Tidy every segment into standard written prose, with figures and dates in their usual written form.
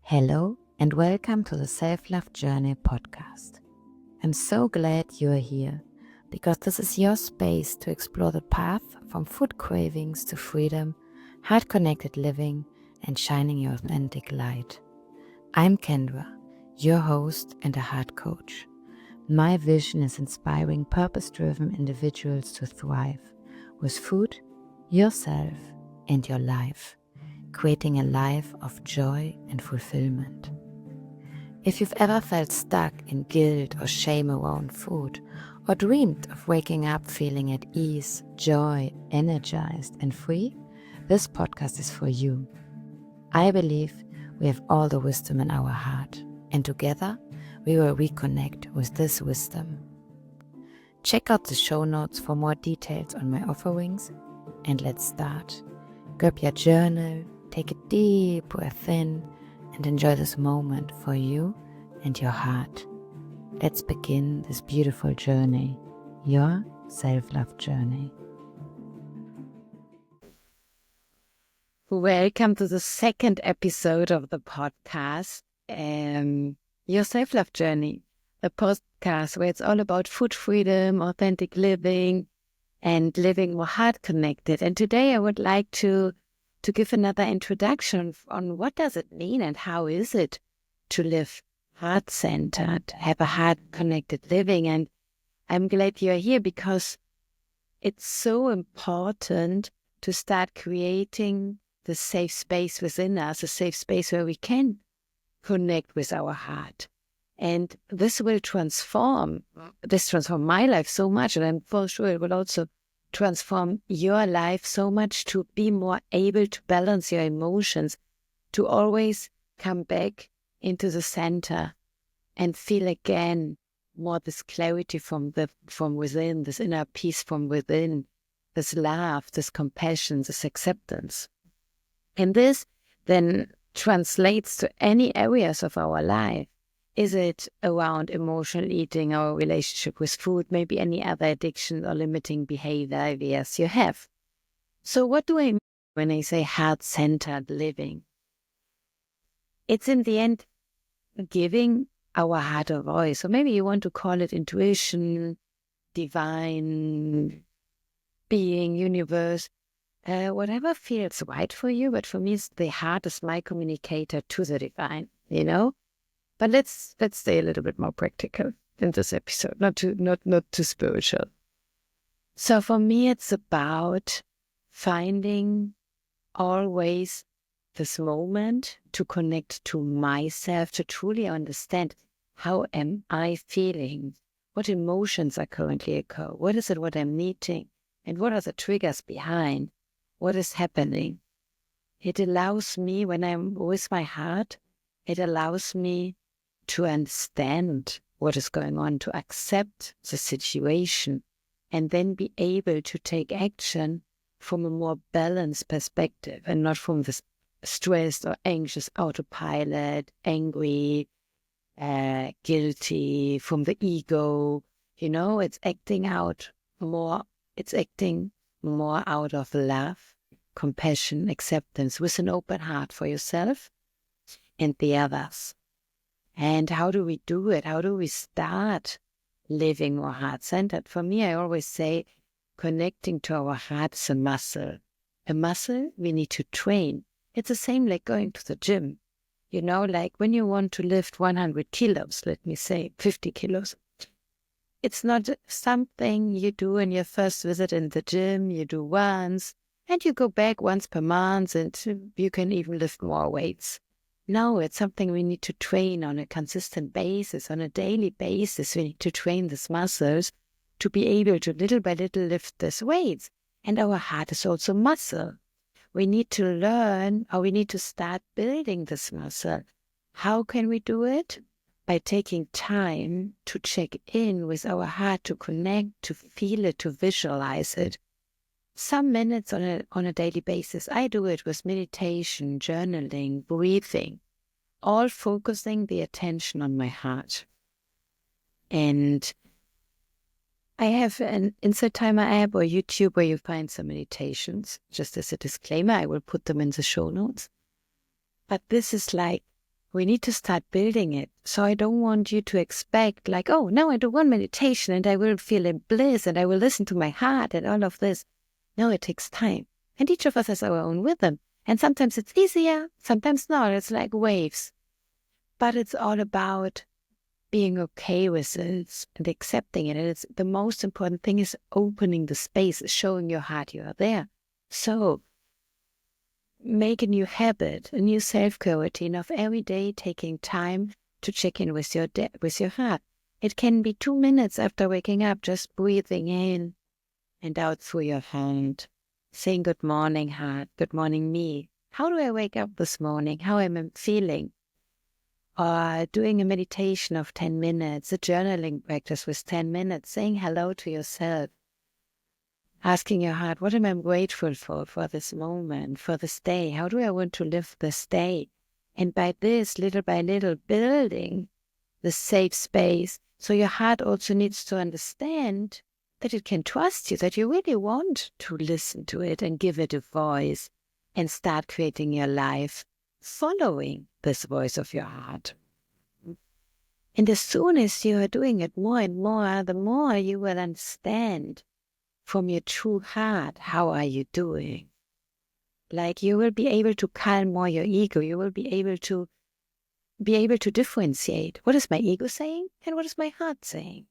Hello and welcome to the Self-Love Journey podcast. I'm so glad you're here because this is your space to explore the path from food cravings to freedom, heart-connected living, and shining your authentic light. I'm Kendra, your host and a heart coach. My vision is inspiring purpose-driven individuals to thrive with food, yourself, and your life, creating a life of joy and fulfillment. If you've ever felt stuck in guilt or shame around food, or dreamed of waking up feeling at ease, joy, energized, and free, this podcast is for you. I believe we have all the wisdom in our heart, and together we will reconnect with this wisdom. Check out the show notes for more details on my offerings, and let's start. Grab your journal, take a deep breath in, and enjoy this moment for you and your heart. Let's begin this beautiful journey, your self-love journey. Welcome to the second episode of the podcast, Your Self-Love Journey, the podcast where it's all about food freedom, authentic living, and living more heart-connected. And today I would like to give another introduction on what does it mean and how is it to live heart-centered, have a heart-connected living. And I'm glad you're here because it's so important to start creating the safe space within us, a safe space where we can connect with our heart. And this will transform my life so much, and I'm for sure it will also transform your life so much to be more able to balance your emotions, to always come back into the center and feel again more this clarity from within, this inner peace from within, this love, this compassion, this acceptance. And this then translates to any areas of our life. Is it around emotional eating, our relationship with food, maybe any other addiction or limiting behavior areas you have? So what do I mean when I say heart-centered living? It's in the end giving our heart a voice, or maybe you want to call it intuition, divine being, universe, whatever feels right for you. But for me, the heart is my communicator to the divine, But let's stay a little bit more practical in this episode, not too spiritual. So for me, it's about finding always this moment to connect to myself, to truly understand how am I feeling, what emotions are currently occur, what is it what I'm needing, and what are the triggers behind, what is happening. It allows me, when I'm with my heart, it allows me to understand what is going on, to accept the situation, and then be able to take action from a more balanced perspective and not from this stressed or anxious autopilot, angry, guilty, from the ego. It's acting more out of love, compassion, acceptance, with an open heart for yourself and the others. And how do we do it? How do we start living more heart-centered? For me, I always say connecting to our heart is a muscle. A muscle we need to train. It's the same like going to the gym. Like when you want to lift 100 kilos, let me say 50 kilos. It's not something you do in your first visit in the gym. You do once and you go back once per month and you can even lift more weights. No, it's something we need to train on a consistent basis, on a daily basis. We need to train these muscles to be able to little by little lift these weights. And our heart is also muscle. We need to learn, or we need to start building this muscle. How can we do it? By taking time to check in with our heart, to connect, to feel it, to visualize it. Some minutes on a daily basis. I do it with meditation, journaling, breathing, all focusing the attention on my heart. And I have an Insight Timer app or YouTube where you find some meditations. Just as a disclaimer, I will put them in the show notes. But this is like we need to start building it. So I don't want you to expect like, oh, now I do one meditation and I will feel in bliss and I will listen to my heart and all of this. No, it takes time. And each of us has our own rhythm. And sometimes it's easier, sometimes not. It's like waves. But it's all about being okay with it and accepting it. And it's the most important thing is opening the space, showing your heart you are there. So make a new habit, a new self-care routine of every day taking time to check in with your heart. It can be 2 minutes after waking up, just breathing in and out through your hand, saying good morning, heart, good morning, me. How do I wake up this morning? How am I feeling? Or doing a meditation of 10 minutes, a journaling practice with 10 minutes, saying hello to yourself. Asking your heart, what am I grateful for this moment, for this day? How do I want to live this day? And by this, little by little, building the safe space. So your heart also needs to understand that it can trust you, that you really want to listen to it and give it a voice and start creating your life following this voice of your heart. And as soon as you are doing it more and more, the more you will understand from your true heart, how are you doing? Like you will be able to calm more your ego. You will be able to differentiate. What is my ego saying and what is my heart saying?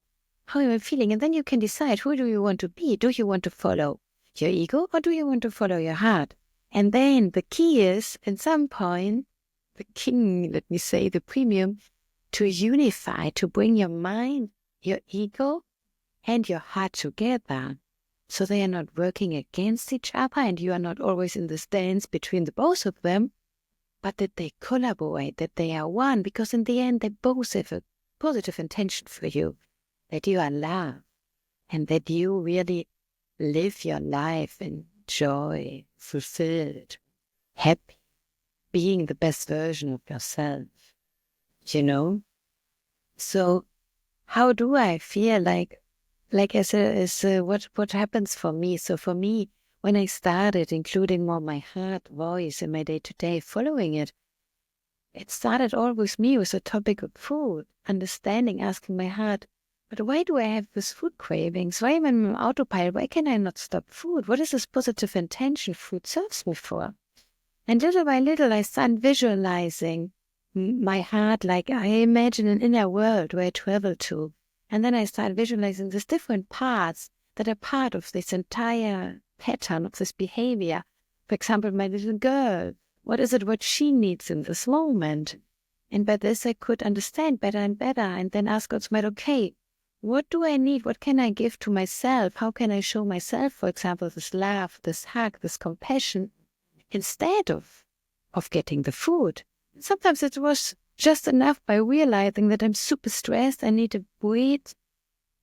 How am I feeling? And then you can decide, who do you want to be? Do you want to follow your ego or do you want to follow your heart? And then the key is, at some point, the king, let me say, the premium, to unify, to bring your mind, your ego, and your heart together. So they are not working against each other and you are not always in this dance between the both of them, but that they collaborate, that they are one, because in the end they both have a positive intention for you, that you are loved and that you really live your life in joy, fulfilled, happy, being the best version of yourself, you know? So how do I feel like what happens for me? So for me, when I started including more my heart voice in my day-to-day, following it, it started all with me with the topic of food, understanding, asking my heart, but why do I have this food cravings? Why am I on autopilot? Why can I not stop food? What is this positive intention food serves me for? And little by little, I started visualizing my heart, like I imagine an inner world where I travel to. And then I started visualizing these different parts that are part of this entire pattern of this behavior. For example, my little girl, what is it what she needs in this moment? And by this I could understand better and better and then ask God's mind, okay, what do I need? What can I give to myself? How can I show myself, for example, this love, this hug, this compassion, instead of getting the food? Sometimes it was just enough by realizing that I'm super stressed, I need to breathe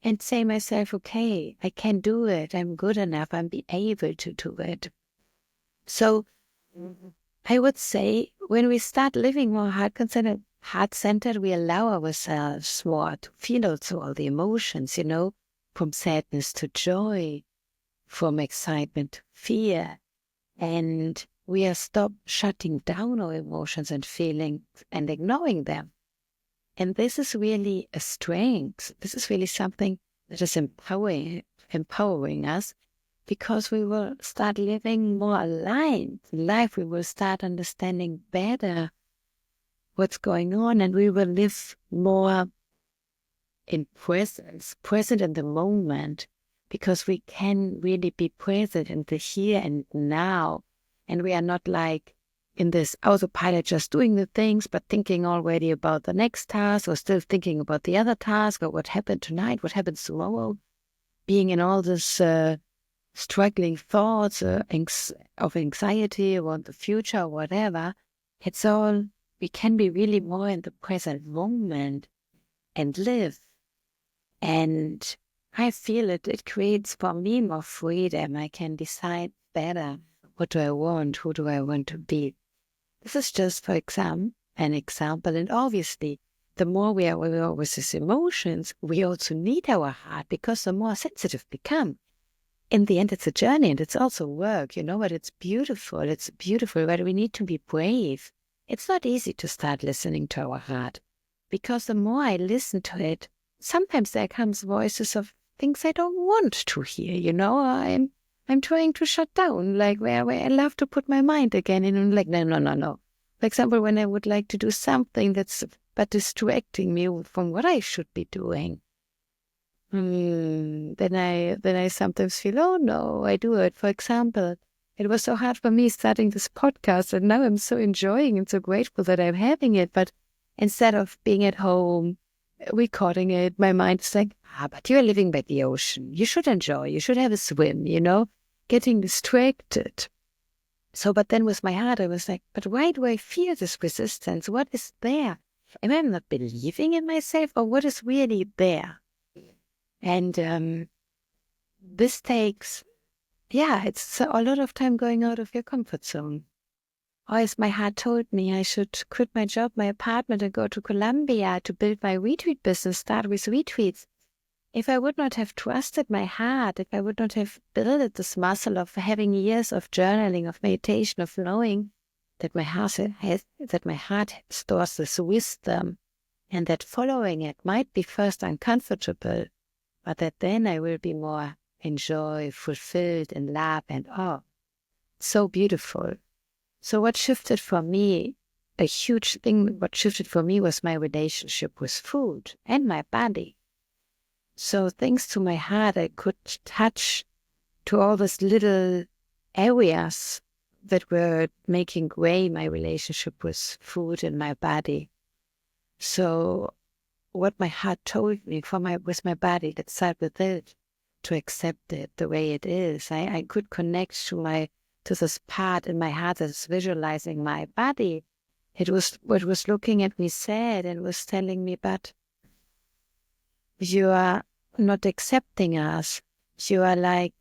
and say myself, okay, I can do it, I'm good enough, I'm be able to do it. So I would say when we start living more heart-centered, we allow ourselves more to feel also all the emotions, you know, from sadness to joy, from excitement to fear. And we are stopped shutting down our emotions and feelings and ignoring them. And this is really a strength. This is really something that is empowering us, because we will start living more aligned in life. We will start understanding better what's going on, and we will live more in presence, present in the moment, because we can really be present in the here and now. And we are not like in this autopilot just doing the things, but thinking already about the next task, or still thinking about the other task, or what happened tonight, what happens tomorrow, being in all this struggling thoughts of anxiety about the future or whatever. It's all, we can be really more in the present moment and live. And I feel it creates for me more freedom. I can decide better, what do I want, who do I want to be. This is just for an example. And obviously, the more we are with these emotions, we also need our heart, because the more sensitive we become. In the end, it's a journey and it's also work, you know, but it's beautiful. It's beautiful, but we need to be brave it's not easy to start listening to our heart, because the more I listen to it, sometimes there comes voices of things I don't want to hear, I'm trying to shut down, like where I love to put my mind again, and I'm like, no. For example, when I would like to do something that's but distracting me from what I should be doing, then I sometimes feel, oh no, I do it. For example, it was so hard for me starting this podcast, and now I'm so enjoying and so grateful that I'm having it. But instead of being at home, recording it, my mind is like, but you're living by the ocean. You should enjoy. You should have a swim, getting distracted. So, but then with my heart, I was like, but why do I feel this resistance? What is there? Am I not believing in myself, or what is really there? And this takes, it's a lot of time going out of your comfort zone. Or as my heart told me, I should quit my job, my apartment, and go to Colombia to build my retreat business, start with retreats. If I would not have trusted my heart, if I would not have built this muscle of having years of journaling, of meditation, of knowing that my heart stores this wisdom, and that following it might be first uncomfortable, but that then I will be more enjoy, fulfilled, in love, and so beautiful. So what shifted for me, a huge thing, what shifted for me was my relationship with food and my body. So thanks to my heart, I could touch to all these little areas that were making gray my relationship with food and my body. So what my heart told me with my body, let's start with it, to accept it the way it is. I could connect to this part in my heart that's visualizing my body. It was what was looking at me sad and was telling me, but you are not accepting us. You are like,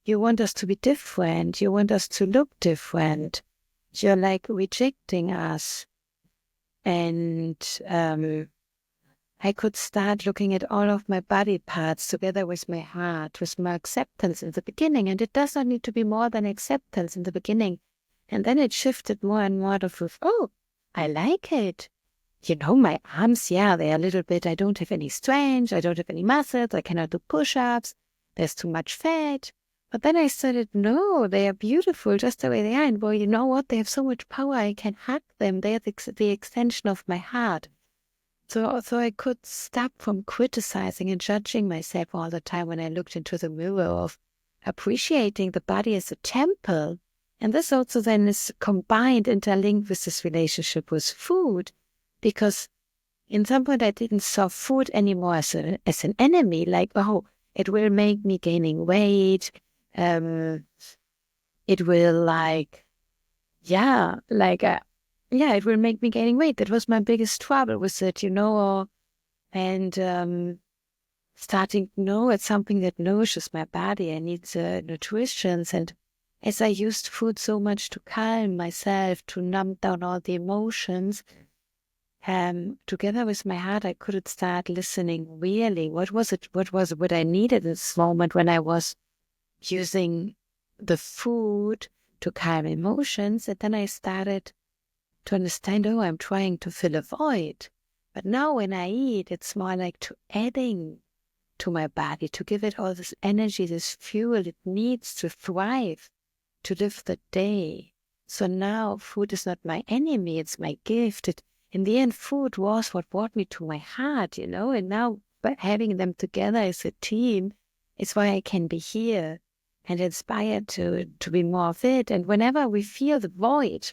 you want us to be different. You want us to look different. You're like rejecting us. And I could start looking at all of my body parts together with my heart, with my acceptance in the beginning. And it does not need to be more than acceptance in the beginning. And then it shifted more and more to, oh, I like it. My arms, they are a little bit, I don't have any strength, I don't have any muscles, I cannot do push-ups, there's too much fat. But then I started, no, they are beautiful just the way they are. And well, you know what? They have so much power, I can hug them. They are the extension of my heart. So I could stop from criticizing and judging myself all the time when I looked into the mirror, of appreciating the body as a temple. And this also then is combined, interlinked with this relationship with food, because in some point I didn't saw food anymore as an enemy, like, oh, it will make me gaining weight. It will it will make me gaining weight. That was my biggest trouble with it, and starting to know it's something that nourishes my body. I need nutrition. And as I used food so much to calm myself, to numb down all the emotions, together with my heart, I couldn't start listening really. What was it? What I needed in this moment when I was using the food to calm emotions? And then I started to understand, oh, I'm trying to fill a void. But now when I eat, it's more like to adding to my body, to give it all this energy, this fuel it needs to thrive, to live the day. So now food is not my enemy, it's my gift. In the end, food was what brought me to my heart, and now by having them together as a team, it's why I can be here and inspired to be more fit. And whenever we feel the void,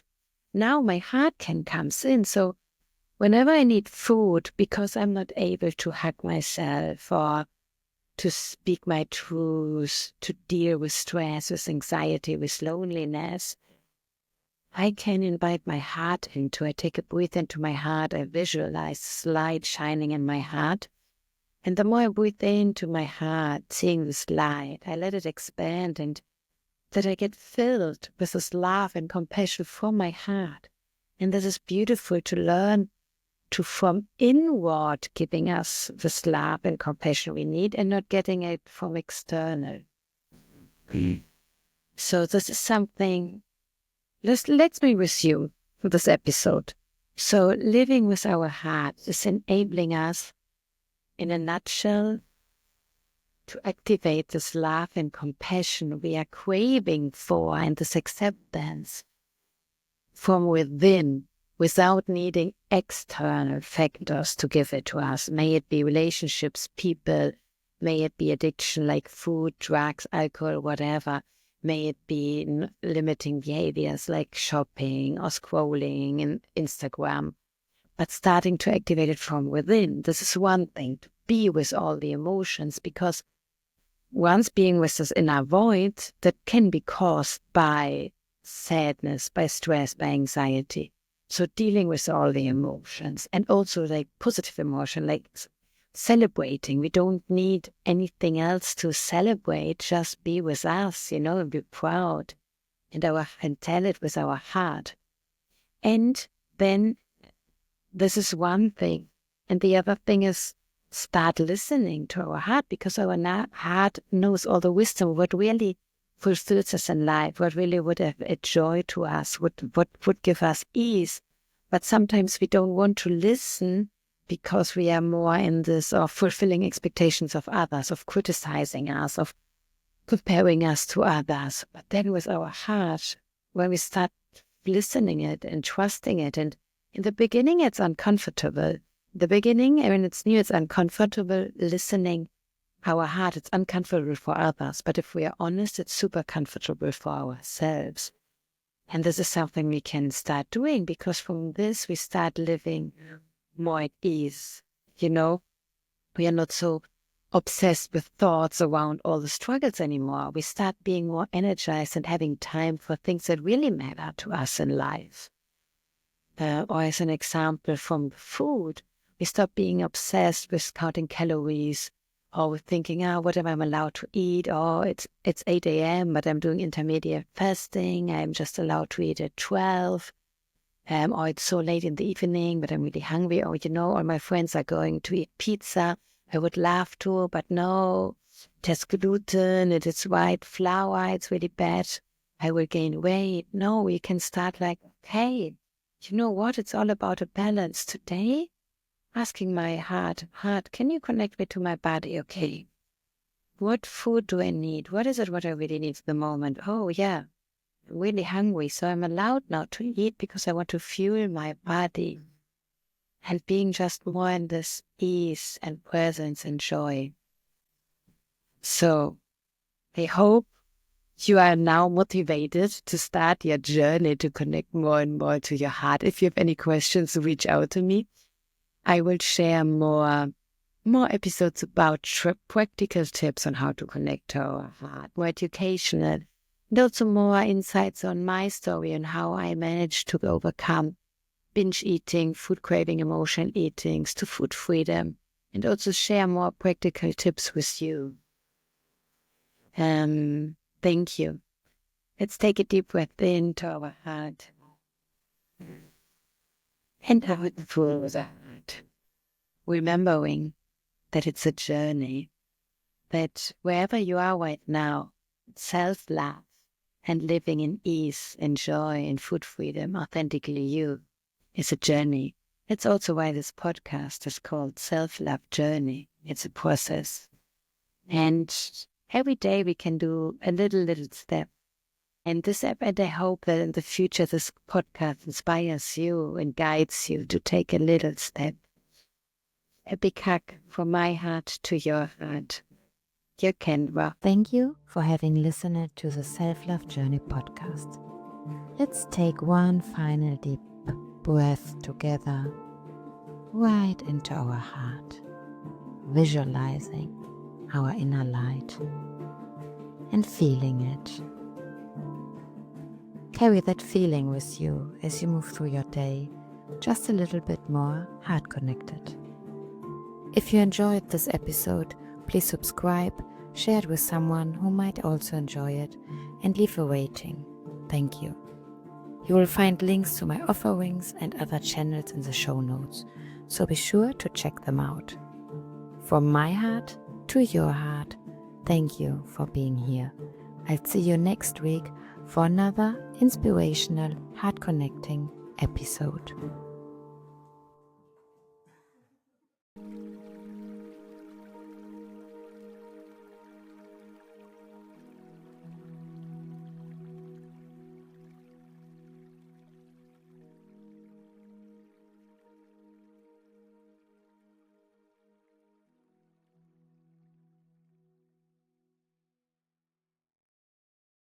now my heart can come in. So whenever I need food, because I'm not able to hug myself or to speak my truth, to deal with stress, with anxiety, with loneliness, I can invite my heart into. I take a breath into my heart. I visualize light shining in my heart. And the more I breathe into my heart, seeing this light, I let it expand, and that I get filled with this love and compassion from my heart. And this is beautiful to learn to, from inward, giving us this love and compassion we need, and not getting it from external. So this is something. Let me resume. this episode. So living with our heart is enabling us, in a nutshell, to activate this love and compassion we are craving for, and this acceptance from within, without needing external factors to give it to us. May it be relationships, people, may it be addiction like food, drugs, alcohol, whatever. May it be limiting behaviors like shopping or scrolling in Instagram. But starting to activate it from within, this is one thing, to be with all the emotions, because once being with this inner void, that can be caused by sadness, by stress, by anxiety. So dealing with all the emotions, and also like positive emotion, like celebrating. We don't need anything else to celebrate, just be with us, and be proud and tell it with our heart. And then this is one thing. And the other thing is start listening to our heart, because our heart knows all the wisdom, what really fulfills us in life, what really would have a joy to us, what would give us ease. But sometimes we don't want to listen because we are more in this of fulfilling expectations of others, of criticizing us, of comparing us to others. But then with our heart, when we start listening it and trusting it, and in the beginning it's uncomfortable. The beginning, when it's new, it's uncomfortable listening our heart. It's uncomfortable for others. But if we are honest, it's super comfortable for ourselves. And this is something we can start doing, because from this we start living more at ease. We are not so obsessed with thoughts around all the struggles anymore. We start being more energized and having time for things that really matter to us in life. Or as an example from food, we stop being obsessed with counting calories, or with thinking, what am I allowed to eat? It's 8 a.m., but I'm doing intermediate fasting. I'm just allowed to eat at 12. Or it's so late in the evening, but I'm really hungry. Or, all my friends are going to eat pizza. I would love to, but no, it has gluten, it is white flour, it's really bad. I will gain weight. No, we can start like, hey, you know what? It's all about a balance. Today, asking my heart, can you connect me to my body? Okay. What food do I need? What is it what I really need at the moment? Oh, yeah, I'm really hungry, so I'm allowed now to eat because I want to fuel my body. And being just more in this ease and presence and joy. So I hope you are now motivated to start your journey to connect more and more to your heart. If you have any questions, reach out to me. I will share more episodes about practical tips on how to connect to our heart, more educational, and also more insights on my story and how I managed to overcome binge eating, food craving, emotional eatings, to food freedom, and also share more practical tips with you. Thank you. Let's take a deep breath into our heart and out through the heart, remembering that it's a journey, that wherever you are right now, self-love and living in ease and joy and food freedom, authentically you, is a journey. It's also why this podcast is called Self-Love Journey. It's a process. And every day we can do a little step. And I hope that in the future this podcast inspires you and guides you to take a little step. A big hug from my heart to your heart. Your Kendra. Thank you for having listened to the Self-Love Journey podcast. Let's take one final deep breath together, right into our heart, visualizing our inner light and feeling it. Carry that feeling with you as you move through your day, just a little bit more heart connected. If you enjoyed this episode, please subscribe, share it with someone who might also enjoy it, and leave a rating. Thank you. You will find links to my offerings and other channels in the show notes, so be sure to check them out. From my heart to your heart, thank you for being here. I'll see you next week for another inspirational, heart-connecting episode.